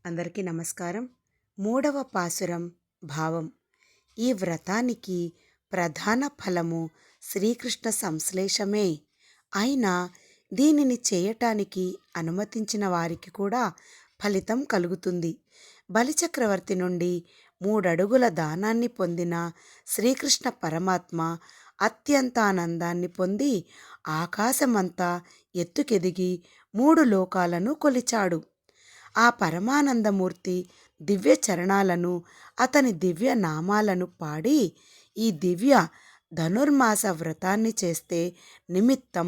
అందరికీ నమస్కారం. మూడవ పాసురం భావం. ఈ వ్రతానికి ప్రధాన ఫలము శ్రీకృష్ణ సంశ్లేషమే. అయినా దీనిని చేయటానికి అనుమతించిన వారికి కూడా ఫలితం కలుగుతుంది. బలిచక్రవర్తి నుండి 3 అడుగుల దానాన్ని పొందిన శ్రీకృష్ణ పరమాత్మ అత్యంత ఆనందాన్ని పొంది ఆకాశమంతా ఎత్తుకెదిగి 3 లోకాలను కొలిచాడు. ఆ పరమానందమూర్తి దివ్య చరణాలను, అతని దివ్య నామాలను పాడి ఈ దివ్య ధనుర్మాస వ్రతాన్ని చేస్తే నిమిత్తం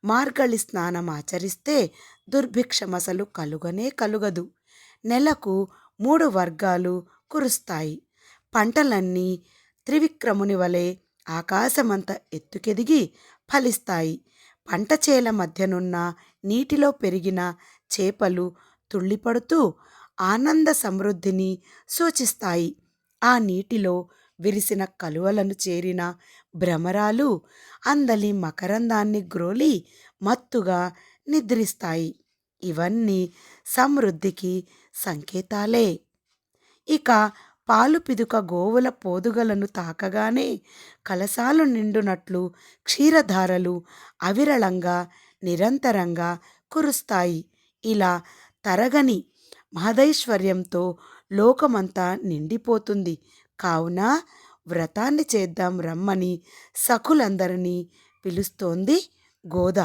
మార్గళి స్నానం ఆచరిస్తే దుర్భిక్షమసలు కలుగనే కలుగదు. నెలకు 3 వర్గాలు కురుస్తాయి. పంటలన్నీ త్రివిక్రముని వలె ఆకాశమంత ఎత్తుకెదిగి ఫలిస్తాయి. పంట చేల మధ్యనున్న నీటిలో పెరిగిన చేపలు తుళ్ళిపడుతూ ఆనంద సమృద్ధిని సూచిస్తాయి. ఆ నీటిలో విరిసిన కలువలను చేరిన భ్రమరాలు అందలి మకరందాన్ని గ్రోలి మత్తుగా నిద్రిస్తాయి. ఇవన్నీ సమృద్ధికి సంకేతాలే. ఇక పాలు పిదుక గోవుల పోదుగలను తాకగానే కలశాలు నిండునట్లు క్షీరధారలు అవిరళంగా నిరంతరంగా కురుస్తాయి. ఇలా తరగని మహదైశ్వర్యంతో లోకమంతా నిండిపోతుంది. కావున వ్రతాన్ని చేద్దాం రమ్మని సఖులందరినీ పిలుస్తోంది గోద.